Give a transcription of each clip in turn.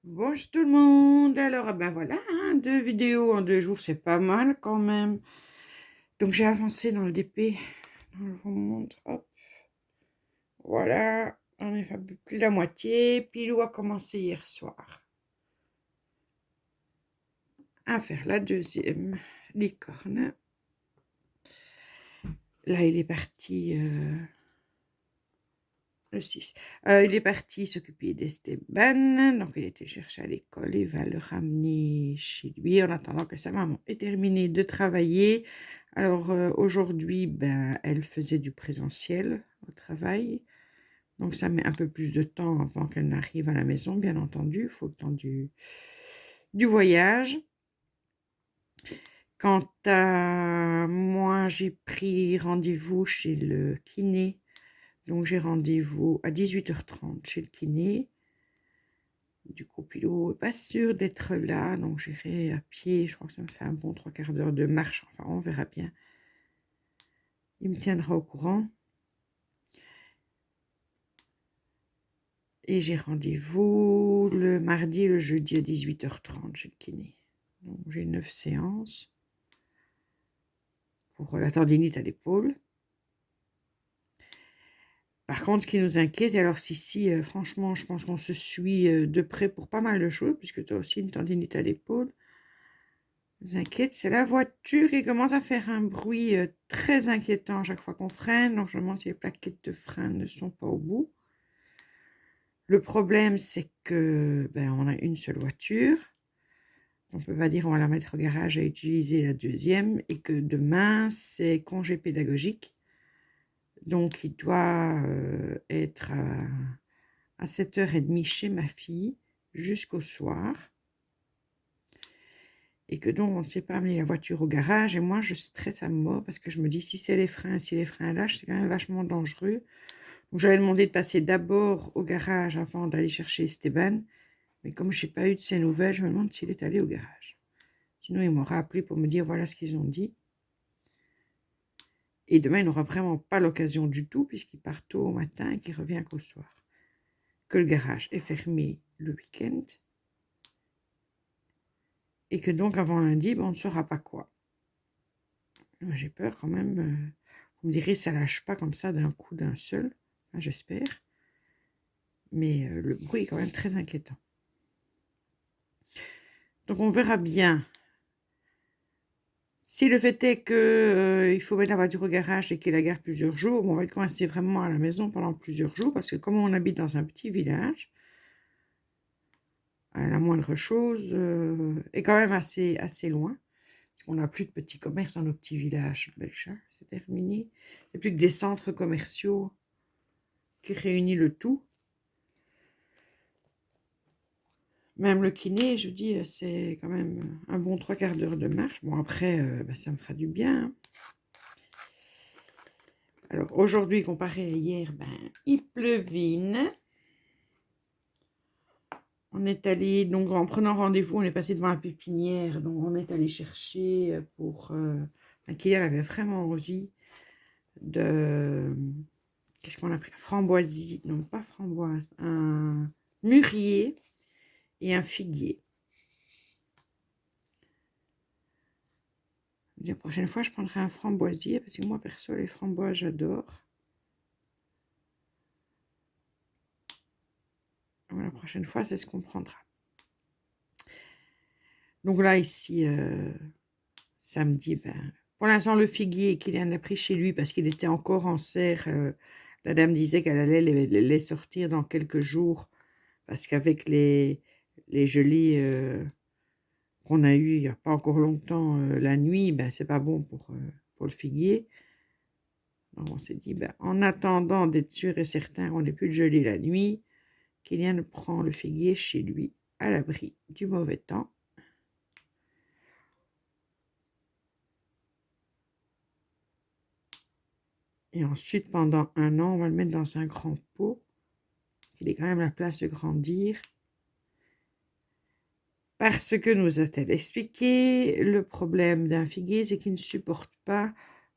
Bonjour tout le monde. Alors, ben voilà, hein, 2 vidéos en 2 jours, c'est pas mal quand même. Donc j'ai avancé dans le DP. Je vous montre, hop, voilà, on est fait un peu plus de la moitié. Pilou a commencé hier soir à faire la deuxième licorne. Là, il est parti, le 6. Il est parti s'occuper d'Esteban, donc il a été chercher à l'école, il va le ramener chez lui en attendant que sa maman ait terminé de travailler. Alors aujourd'hui, ben, elle faisait du présentiel au travail, donc ça met un peu plus de temps avant qu'elle n'arrive à la maison, bien entendu, il faut le temps du voyage. Quant à moi, j'ai pris rendez-vous chez le kiné, donc j'ai rendez-vous à 18h30 chez le kiné. Du coup, Pilou n'est pas sûr d'être là, donc j'irai à pied. Je crois que ça me fait un bon 3/4 d'heure de marche. Enfin, on verra bien. Il me tiendra au courant. Et j'ai rendez-vous le mardi et le jeudi à 18h30 chez le kiné. Donc j'ai 9 séances pour la tendinite à l'épaule. Par contre, ce qui nous inquiète, alors si, franchement, je pense qu'on se suit de près pour pas mal de choses, puisque tu as aussi une tendinite à l'épaule. Nous inquiète, c'est la voiture qui commence à faire un bruit très inquiétant à chaque fois qu'on freine. Donc, je me demande si les plaquettes de frein ne sont pas au bout. Le problème, c'est que on a une seule voiture. On ne peut pas dire on va la mettre au garage et utiliser la deuxième. Et que demain, c'est congé pédagogique. Donc, il doit être à 7h30 chez ma fille jusqu'au soir. Et que donc on ne sait pas amener la voiture au garage. Et moi, je stresse à mort parce que je me dis, si les freins lâchent, c'est quand même vachement dangereux. Donc j'avais demandé de passer d'abord au garage avant d'aller chercher Esteban. Mais comme je n'ai pas eu de ses nouvelles, je me demande s'il est allé au garage. Sinon, il m'aura appelé pour me dire, voilà ce qu'ils ont dit. Et demain, il n'aura vraiment pas l'occasion du tout, puisqu'il part tôt au matin et qu'il revient qu'au soir. Que le garage est fermé le week-end. Et que donc, avant lundi, on ne saura pas quoi. J'ai peur quand même. Vous me direz, ça lâche pas comme ça d'un coup d'un seul, j'espère. Mais le bruit est quand même très inquiétant. Donc on verra bien. Si le fait est que il faut mettre la voiture au garage et qu'il la garde plusieurs jours, on va être coincé vraiment à la maison pendant plusieurs jours, parce que comme on habite dans un petit village, la moindre chose est quand même assez loin. On n'a plus de petits commerces dans nos petits villages belges, c'est terminé. Il n'y a plus que des centres commerciaux qui réunissent le tout. Même le kiné, je dis, c'est quand même un bon 3/4 d'heure de marche. Bon, après, ça me fera du bien, hein. Alors, aujourd'hui, comparé à hier, il pleuvine. On est allé, donc en prenant rendez-vous, on est passé devant la pépinière. Donc, on est allé chercher pour... Kylian avait vraiment envie de... Qu'est-ce qu'on a pris? Framboisie, non pas framboise, un mûrier et un figuier. La prochaine fois, je prendrai un framboisier, parce que moi, perso, les framboises, j'adore. La prochaine fois, c'est ce qu'on prendra. Donc là, ici, samedi, pour l'instant, le figuier qu'il en a pris chez lui, parce qu'il était encore en serre. La dame disait qu'elle allait les sortir dans quelques jours, parce qu'avec les gelées qu'on a eues il n'y a pas encore longtemps la nuit, c'est pas bon pour le figuier. Donc, on s'est dit, en attendant d'être sûr et certain qu'on n'ait plus de gelée la nuit, Kylian prend le figuier chez lui, à l'abri du mauvais temps. Et ensuite, pendant 1 an, on va le mettre dans un grand pot. Il ait quand même la place de grandir. Parce que, nous a-t-elle expliqué, le problème d'un figuier, c'est qu'il ne supporte pas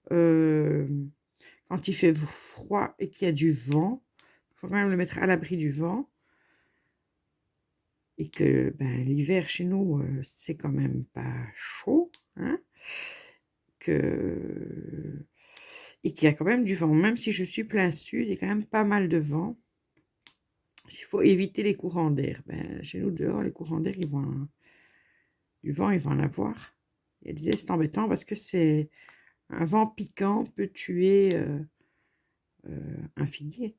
quand il fait froid et qu'il y a du vent. Il faut quand même le mettre à l'abri du vent. et que ben, l'hiver chez nous, c'est quand même pas chaud, hein, que... et qu'il y a quand même du vent. Même si je suis plein sud, il y a quand même pas mal de vent. Il faut éviter les courants d'air. Ben, chez nous, dehors, les courants d'air, du vent, ils vont en avoir. Elle disait, c'est embêtant parce que c'est un vent piquant peut tuer un figuier.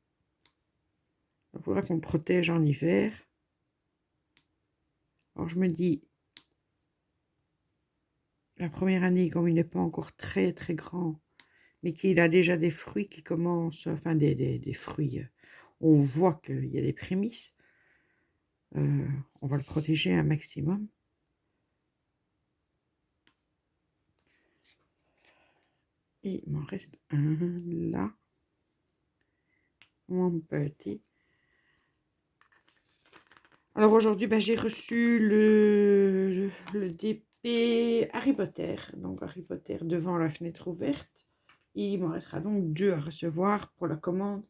Il faudra qu'on le protège en hiver. Alors je me dis, la première année, comme il n'est pas encore très très grand, mais qu'il a déjà des fruits qui commencent, enfin des fruits, on voit qu'il y a des prémices, on va le protéger un maximum. Et il m'en reste un là, mon petit. Alors aujourd'hui, ben, j'ai reçu le DP Harry Potter, donc Harry Potter devant la fenêtre ouverte. Il m'en restera donc 2 à recevoir pour la commande,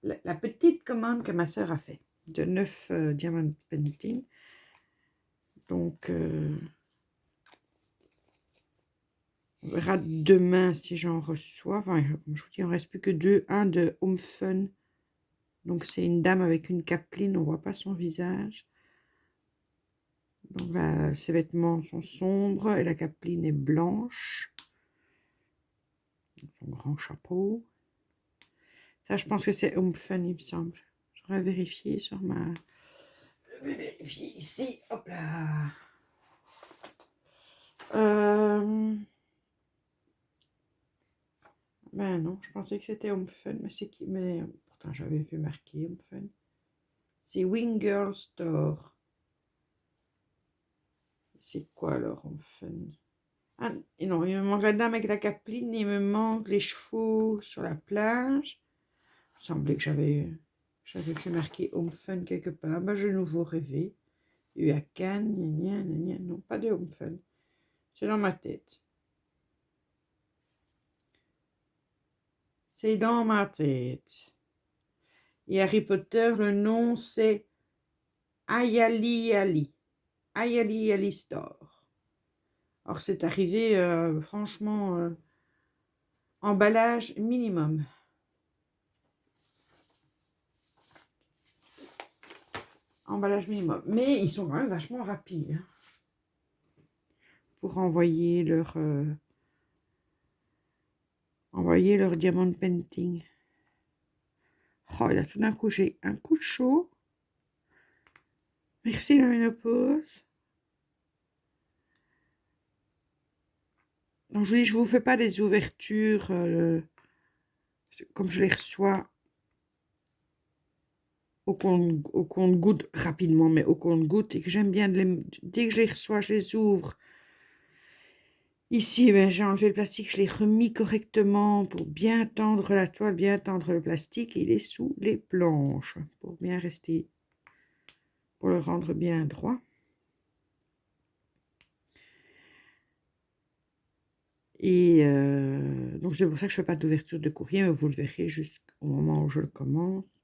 la petite commande que ma sœur a fait, de 9 Diamond Painting. Donc, on verra demain si j'en reçois. Enfin, comme je vous dis, il ne reste plus que 2. Un de Home Fun. Donc, c'est une dame avec une capeline, on ne voit pas son visage. Donc là, ses vêtements sont sombres et la capeline est blanche. Son grand chapeau. Ça, je pense que c'est Home Fun, il me semble. J'aurais vérifié sur ma... Je vais vérifier ici. Hop là. Ben non, je pensais que c'était Home Fun, mais c'est qui... Mais pourtant, j'avais vu marqué Home Fun. C'est Wing Girl Store. C'est quoi alors Home Fun? Ah, et non, il me manque la dame avec la capeline, il me manque les chevaux sur la plage. Il me semblait que j'avais fait marquer Home Fun quelque part. Ben, j'ai nouveau rêvé. Eu à Cannes, gna, gna, gna, non, pas de Home Fun. C'est dans ma tête. C'est dans ma tête. Et Harry Potter, le nom c'est Ayali Ali. Ayali Ali Store. Alors c'est arrivé, franchement, emballage minimum. Emballage minimum. Mais ils sont quand même vachement rapides, hein, pour envoyer leur diamond painting. Oh, et là tout d'un coup j'ai un coup de chaud. Merci la ménopause. Donc je vous dis, je vous fais pas des ouvertures comme je les reçois au compte-gouttes rapidement, mais au compte-gouttes, et que j'aime bien dès que je les reçois, je les ouvre. Ici, ben, j'ai enlevé le plastique, je l'ai remis correctement pour bien tendre la toile, bien tendre le plastique, et il est sous les planches pour bien rester, pour le rendre bien droit. Et donc c'est pour ça que je ne fais pas d'ouverture de courrier, mais vous le verrez jusqu'au moment où je le commence.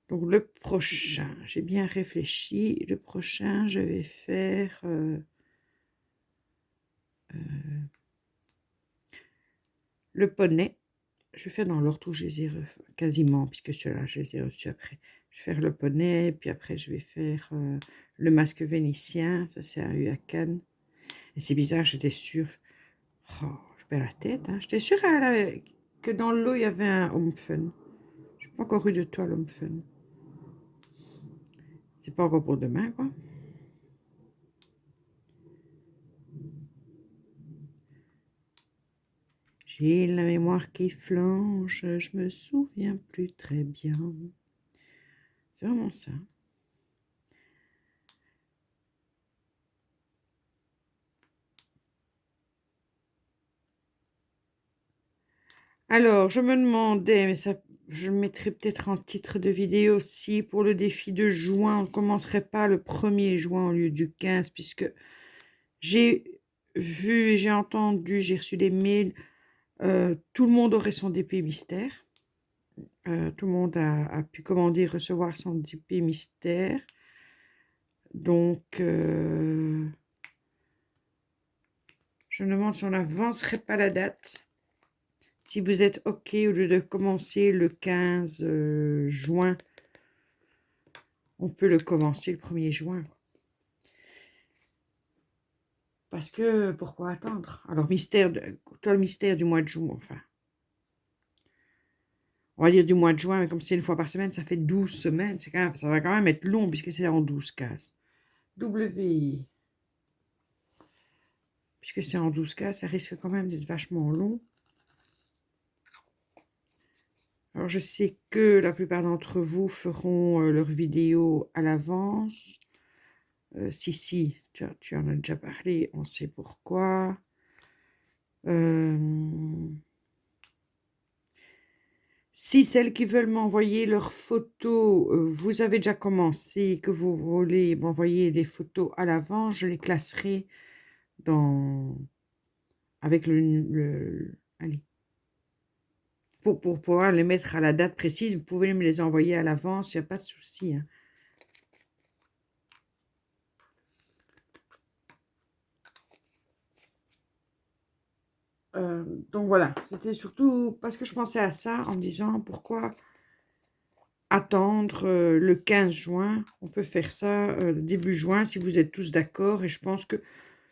Donc le prochain, j'ai bien réfléchi, le prochain je vais faire le poney. Je vais faire dans l'ordre où je les ai quasiment, puisque ceux-là je les ai reçus après. Je vais faire le poney, puis après je vais faire le masque vénitien, ça c'est un U à Cannes. Et c'est bizarre, j'étais sûre, oh, je perds la tête, hein. J'étais sûre que dans l'eau il y avait un Home Fun. Je n'ai pas encore eu de toile Home Fun. C'est pas encore pour demain, quoi. J'ai la mémoire qui flanche, je me souviens plus très bien. C'est vraiment ça. Alors, je me demandais, mais ça, je le mettrai peut-être en titre de vidéo aussi, pour le défi de juin, on ne commencerait pas le 1er juin au lieu du 15, puisque j'ai vu et j'ai entendu, j'ai reçu des mails, tout le monde aurait son DP mystère. Tout le monde a pu commander, recevoir son DP mystère. Donc, je me demande si on n'avancerait pas la date. Si vous êtes OK, au lieu de commencer le 15 juin, on peut le commencer le 1er juin. Parce que, pourquoi attendre? Alors, toi, le mystère du mois de juin, enfin, on va dire du mois de juin, mais comme c'est une fois par semaine, ça fait 12 semaines. Ça va quand même être long, puisque c'est en 12 cases. W, puisque c'est en 12 cases, ça risque quand même d'être vachement long. Alors, je sais que la plupart d'entre vous feront leurs vidéos à l'avance. Si, tu en as déjà parlé, on sait pourquoi. Si celles qui veulent m'envoyer leurs photos, vous avez déjà commencé, que vous voulez m'envoyer des photos à l'avance, je les classerai avec allez, pour pouvoir les mettre à la date précise. Vous pouvez me les envoyer à l'avance, il n'y a pas de souci, hein. Donc voilà, c'était surtout parce que je pensais à ça en me disant pourquoi attendre le 15 juin. On peut faire ça début juin si vous êtes tous d'accord. Et je pense que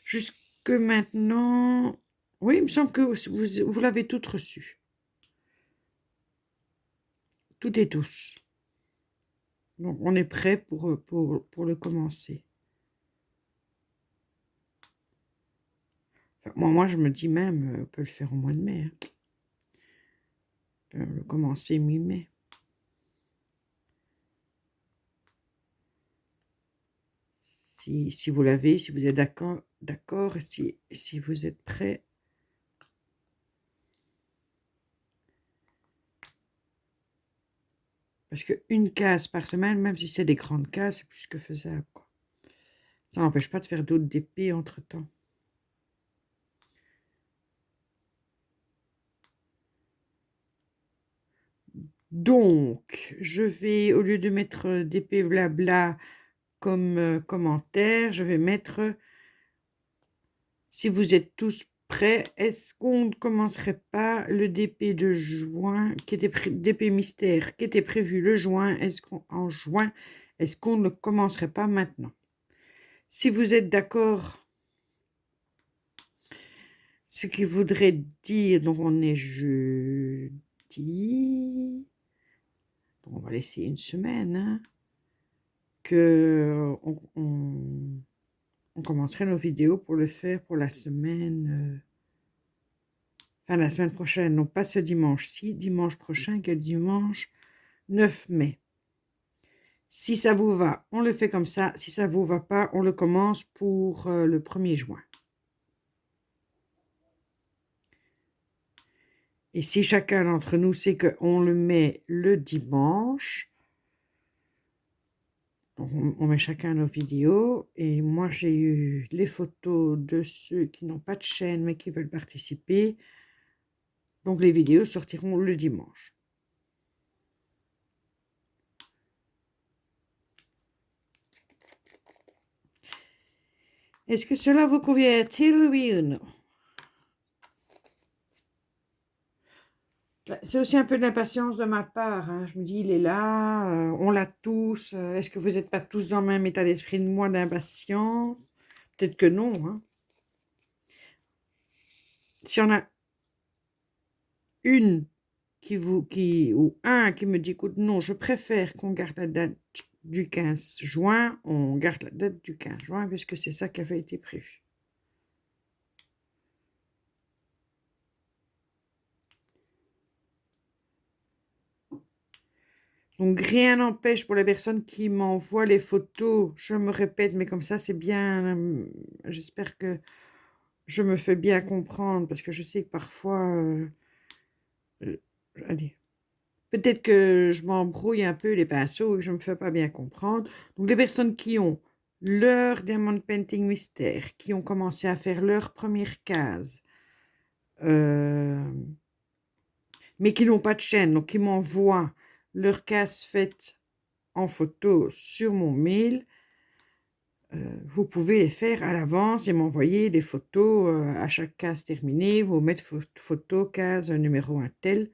jusque maintenant, oui, il me semble que vous l'avez toutes reçu. Toutes et tous. Donc on est prêt pour le commencer. Enfin, moi, je me dis même, on peut le faire au mois de mai, hein. On peut le commencer mi-mai. Si vous l'avez, si vous êtes d'accord, et si vous êtes prêts. Parce qu'une case par semaine, même si c'est des grandes cases, c'est plus que faisable, quoi. Ça n'empêche pas de faire d'autres DP entre-temps. Donc, je vais, au lieu de mettre DP blabla comme commentaire, je vais mettre si vous êtes tous prêts, est-ce qu'on ne commencerait pas le DP de juin, DP mystère, qui était prévu le juin, en juin, est-ce qu'on ne le commencerait pas maintenant? Si vous êtes d'accord, ce qui voudrait dire, donc on est jeudi, donc on va laisser une semaine, hein, que on commencerait nos vidéos pour le faire pour la semaine, enfin la semaine prochaine, non pas ce dimanche-ci, dimanche prochain, qui est le dimanche 9 mai. Si ça vous va, on le fait comme ça. Si ça vous va pas, on le commence pour le 1er juin. Et si chacun d'entre nous sait qu'on le met le dimanche, on met chacun nos vidéos. Et moi, j'ai eu les photos de ceux qui n'ont pas de chaîne mais qui veulent participer. Donc, les vidéos sortiront le dimanche. Est-ce que cela vous convient-il, oui ou non? C'est aussi un peu d'impatience de ma part, hein. Je me dis, il est là, on l'a tous. Est-ce que vous n'êtes pas tous dans le même état d'esprit de moi d'impatience? Peut-être que non, hein. Si on a une ou un qui me dit, écoute, non, je préfère qu'on garde la date du 15 juin, on garde la date du 15 juin, puisque c'est ça qui avait été prévu. Donc, rien n'empêche pour les personnes qui m'envoient les photos, je me répète, mais comme ça, c'est bien. J'espère que je me fais bien comprendre, parce que je sais que parfois, allez, peut-être que je m'embrouille un peu les pinceaux et que je ne me fais pas bien comprendre. Donc, les personnes qui ont leur Diamond Painting Mystère, qui ont commencé à faire leur première case, mais qui n'ont pas de chaîne, donc qui m'envoient leurs cases faites en photo sur mon mail, vous pouvez les faire à l'avance et m'envoyer des photos à chaque case terminée. Vous mettre photo, case, numéro un tel.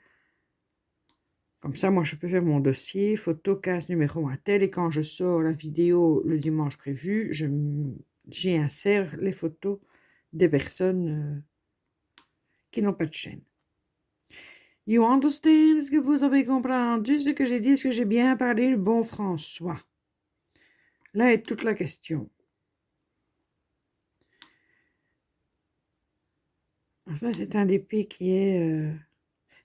Comme ça, moi, je peux faire mon dossier, photo, case, numéro un tel. Et quand je sors la vidéo le dimanche prévu, j'y insère les photos des personnes qui n'ont pas de chaîne. You understand? Est-ce que vous avez compris ce que j'ai dit? Est-ce que j'ai bien parlé le bon François? Là est toute la question. Alors ça, c'est un DP qui est...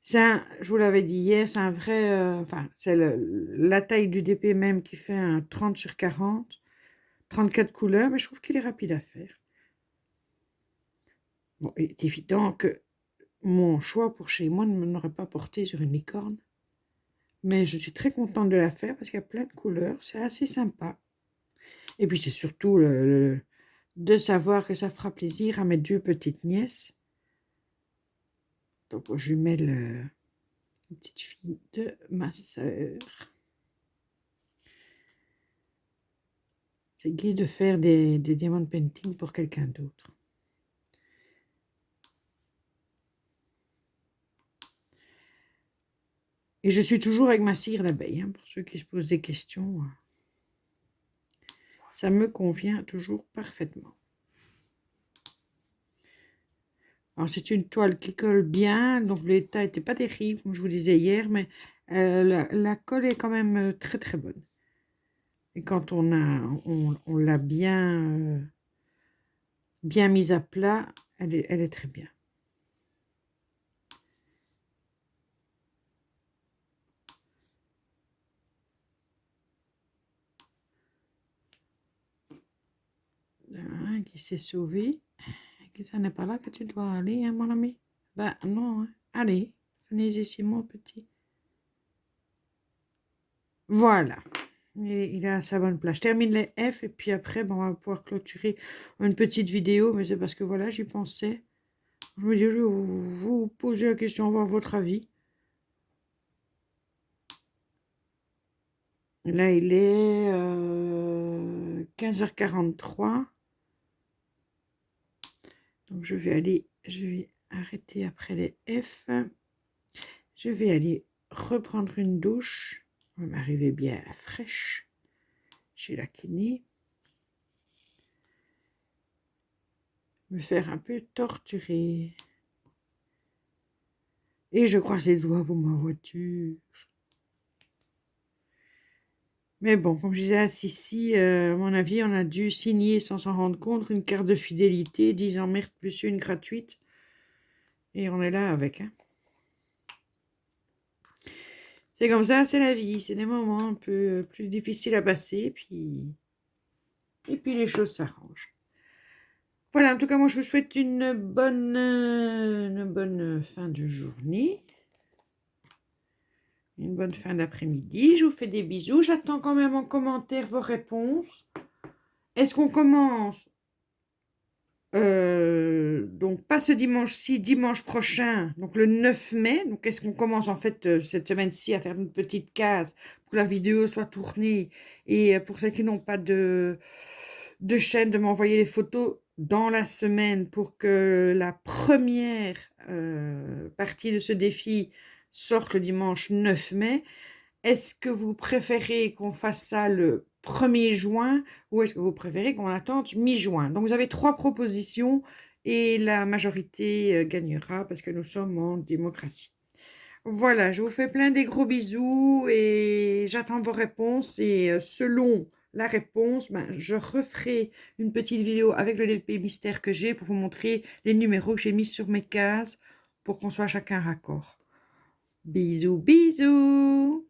je vous l'avais dit hier, c'est un vrai... enfin, c'est la taille du DP même qui fait un 30/40, 34 couleurs, mais je trouve qu'il est rapide à faire. Bon, il est évident que mon choix pour chez moi ne m'aurait pas porté sur une licorne. Mais je suis très contente de la faire parce qu'il y a plein de couleurs, c'est assez sympa. Et puis c'est surtout de savoir que ça fera plaisir à mes 2 petites nièces. Donc je lui mets la petite fille de ma sœur. C'est gai de faire des diamond painting pour quelqu'un d'autre. Et je suis toujours avec ma cire d'abeille, hein, pour ceux qui se posent des questions. Ça me convient toujours parfaitement. Alors c'est une toile qui colle bien, donc l'état n'était pas terrible, comme je vous disais hier, mais la colle est quand même très très bonne. Et quand on l'a bien mise à plat, elle est très bien. Qui s'est sauvé. Ça n'est pas là que tu dois aller, hein, mon ami? Ben non, hein. Allez, venez ici, mon petit. Voilà. Il est à sa bonne place. Je termine les F et puis après, on va pouvoir clôturer une petite vidéo, mais c'est parce que voilà, j'y pensais. Je me dis, je vais vous poser la question, avoir votre avis. Là, il est 15h43. Donc, je vais arrêter après les F. Je vais aller reprendre une douche. On va m'arriver bien fraîche chez la kiné. Me faire un peu torturer. Et je croise les doigts pour ma voiture. Mais bon, comme je disais à Sissi, à mon avis, on a dû signer sans s'en rendre compte une carte de fidélité, 10 ans merde plus une gratuite. Et on est là avec. Hein. C'est comme ça, c'est la vie. C'est des moments un peu plus difficiles à passer. Et puis les choses s'arrangent. Voilà, en tout cas, moi, je vous souhaite une bonne fin de journée. Une bonne fin d'après-midi. Je vous fais des bisous. J'attends quand même en commentaire vos réponses. Est-ce qu'on commence donc pas ce dimanche-ci, dimanche prochain, donc le 9 mai. Donc est-ce qu'on commence en fait cette semaine-ci à faire une petite case pour que la vidéo soit tournée et pour ceux qui n'ont pas de chaîne, de m'envoyer les photos dans la semaine pour que la première partie de ce défi sorte le dimanche 9 mai. Est-ce que vous préférez qu'on fasse ça le 1er juin ou est-ce que vous préférez qu'on attende mi-juin? Donc, vous avez 3 propositions et la majorité gagnera parce que nous sommes en démocratie. Voilà, je vous fais plein des gros bisous et j'attends vos réponses et selon la réponse, je referai une petite vidéo avec le DP mystère que j'ai pour vous montrer les numéros que j'ai mis sur mes cases pour qu'on soit chacun raccord. Bisous, bisous!